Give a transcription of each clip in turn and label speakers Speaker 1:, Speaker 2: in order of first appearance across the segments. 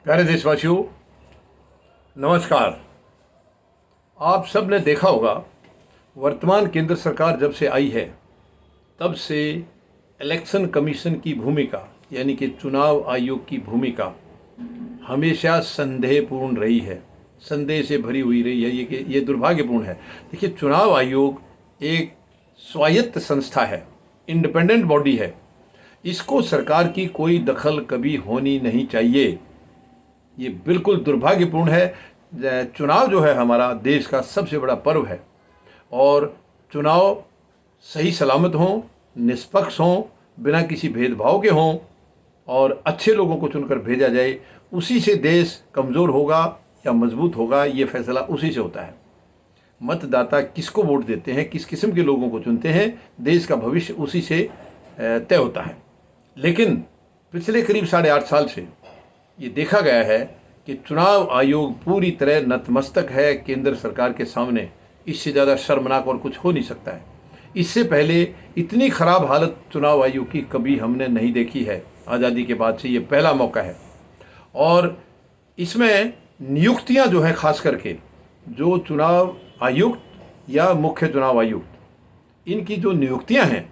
Speaker 1: प्यारे देशवासियों, नमस्कार। आप सब ने देखा होगा, वर्तमान केंद्र सरकार जब से आई है तब से इलेक्शन कमीशन की भूमिका यानी कि चुनाव आयोग की भूमिका हमेशा संदेहपूर्ण रही है, संदेह से भरी हुई रही है। ये दुर्भाग्यपूर्ण है। देखिए, चुनाव आयोग एक स्वायत्त संस्था है, इंडिपेंडेंट बॉडी है। इसको सरकार की कोई दखल कभी होनी नहीं चाहिए। ये बिल्कुल दुर्भाग्यपूर्ण है। चुनाव जो है हमारा देश का सबसे बड़ा पर्व है और चुनाव सही सलामत हों, निष्पक्ष हों, बिना किसी भेदभाव के हों और अच्छे लोगों को चुनकर भेजा जाए। उसी से देश कमज़ोर होगा या मजबूत होगा, ये फैसला उसी से होता है। मतदाता किसको वोट देते हैं, किस किस्म के लोगों को चुनते हैं, देश का भविष्य उसी से तय होता है। लेकिन पिछले करीब 8.5 साल से ये देखा गया है कि चुनाव आयोग पूरी तरह नतमस्तक है केंद्र सरकार के सामने। इससे ज़्यादा शर्मनाक और कुछ हो नहीं सकता है। इससे पहले इतनी ख़राब हालत चुनाव आयोग की कभी हमने नहीं देखी है। आज़ादी के बाद से ये पहला मौका है और इसमें नियुक्तियां जो है, ख़ास करके जो चुनाव आयुक्त या मुख्य चुनाव आयुक्त, इनकी जो नियुक्तियां हैं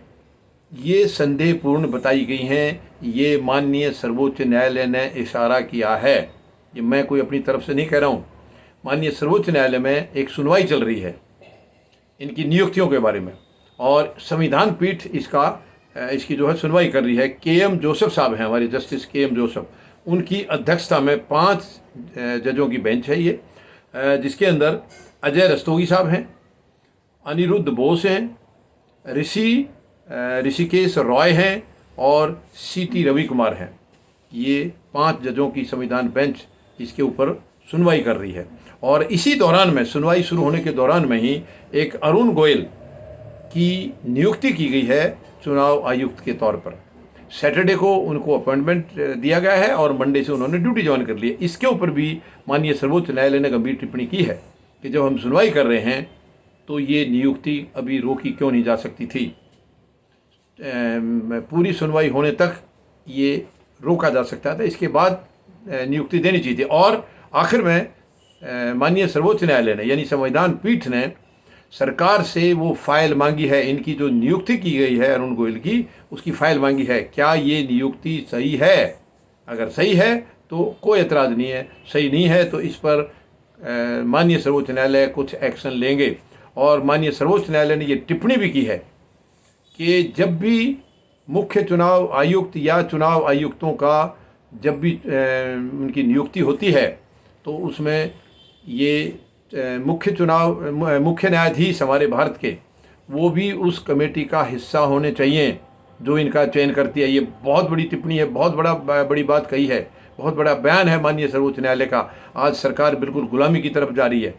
Speaker 1: ये संदेहपूर्ण बताई गई हैं। ये माननीय सर्वोच्च न्यायालय ने इशारा किया है। ये मैं कोई अपनी तरफ से नहीं कह रहा हूँ। माननीय सर्वोच्च न्यायालय में एक सुनवाई चल रही है इनकी नियुक्तियों के बारे में और संविधान पीठ इसकी जो है सुनवाई कर रही है। के.एम. जोसेफ साहब हैं, हमारे जस्टिस के.एम. जोसेफ, उनकी अध्यक्षता में 5 जजों की बेंच है ये, जिसके अंदर अजय रस्तोगी साहब हैं, अनिरुद्ध बोस हैं, ऋषिकेश रॉय हैं और सी.टी. रवि कुमार हैं। ये 5 जजों की संविधान बेंच इसके ऊपर सुनवाई कर रही है और इसी दौरान में, सुनवाई शुरू होने के दौरान में ही, एक अरुण गोयल की नियुक्ति की गई है चुनाव आयुक्त के तौर पर। सैटरडे को उनको अपॉइंटमेंट दिया गया है और मंडे से उन्होंने ड्यूटी ज्वाइन कर ली है। इसके ऊपर भी माननीय सर्वोच्च न्यायालय ने गंभीर टिप्पणी की है कि जब हम सुनवाई कर रहे हैं तो ये नियुक्ति अभी रोकी क्यों नहीं जा सकती थी। पूरी सुनवाई होने तक ये रोका जा सकता था, इसके बाद नियुक्ति देनी चाहिए थी। और आखिर में माननीय सर्वोच्च न्यायालय ने यानी संविधान पीठ ने सरकार से वो फाइल मांगी है, इनकी जो नियुक्ति की गई है अरुण गोयल की, उसकी फाइल मांगी है। क्या ये नियुक्ति सही है? अगर सही है तो कोई एतराज़ नहीं है, सही नहीं है तो इस पर माननीय सर्वोच्च न्यायालय कुछ एक्शन लेंगे। और माननीय सर्वोच्च न्यायालय ने ये टिप्पणी भी की है कि जब भी मुख्य चुनाव आयुक्त या चुनाव आयुक्तों का जब भी उनकी नियुक्ति होती है तो उसमें ये मुख्य न्यायाधीश हमारे भारत के, वो भी उस कमेटी का हिस्सा होने चाहिए जो इनका चयन करती है। ये बहुत बड़ी टिप्पणी है, बहुत बड़ी बात कही है, बहुत बड़ा बयान है माननीय सर्वोच्च न्यायालय का। आज सरकार बिल्कुल गुलामी की तरफ जा रही है।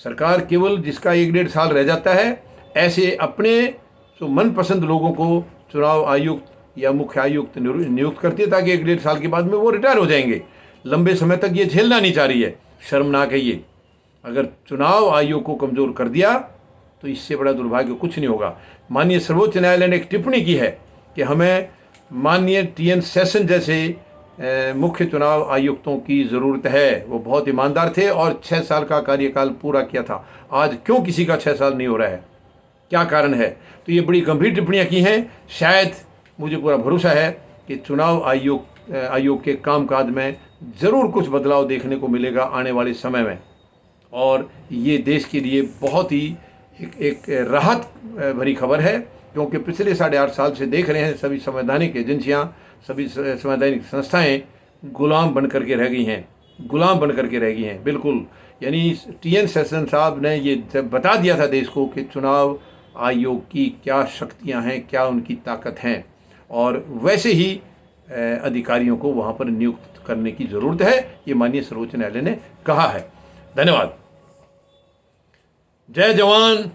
Speaker 1: सरकार केवल जिसका 1-1.5 साल रह जाता है, ऐसे अपने जो मनपसंद लोगों को चुनाव आयुक्त या मुख्य आयुक्त नियुक्त करती है ताकि 1-1.5 साल के बाद में वो रिटायर हो जाएंगे। लंबे समय तक ये झेलना नहीं चाह रही है। शर्मनाक है ये। अगर चुनाव आयोग को कमज़ोर कर दिया तो इससे बड़ा दुर्भाग्य कुछ नहीं होगा। माननीय सर्वोच्च न्यायालय ने एक टिप्पणी की है कि हमें माननीय टी.एन. सेशन जैसे मुख्य चुनाव आयुक्तों की ज़रूरत है। वो बहुत ईमानदार थे और 6 साल का कार्यकाल पूरा किया था। आज क्यों किसी का 6 साल नहीं हो रहा है? क्या कारण है? तो ये बड़ी गंभीर टिप्पणियां की हैं। शायद, मुझे पूरा भरोसा है कि चुनाव आयोग के कामकाज में ज़रूर कुछ बदलाव देखने को मिलेगा आने वाले समय में और ये देश के लिए बहुत ही एक राहत भरी खबर है, क्योंकि पिछले 8.5 साल से देख रहे हैं सभी संवैधानिक एजेंसियां, सभी संवैधानिक संस्थाएं गुलाम बन करके रह गई हैं, बिल्कुल। यानी टी.एन. सेशन साहब ने ये बता दिया था देश को कि चुनाव आयोग की क्या शक्तियां हैं, क्या उनकी ताकत हैं और वैसे ही अधिकारियों को वहाँ पर नियुक्त करने की ज़रूरत है। ये माननीय सर्वोच्च न्यायालय ने कहा है। धन्यवाद। जय जवान,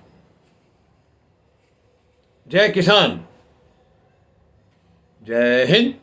Speaker 1: जय किसान, जय हिंद।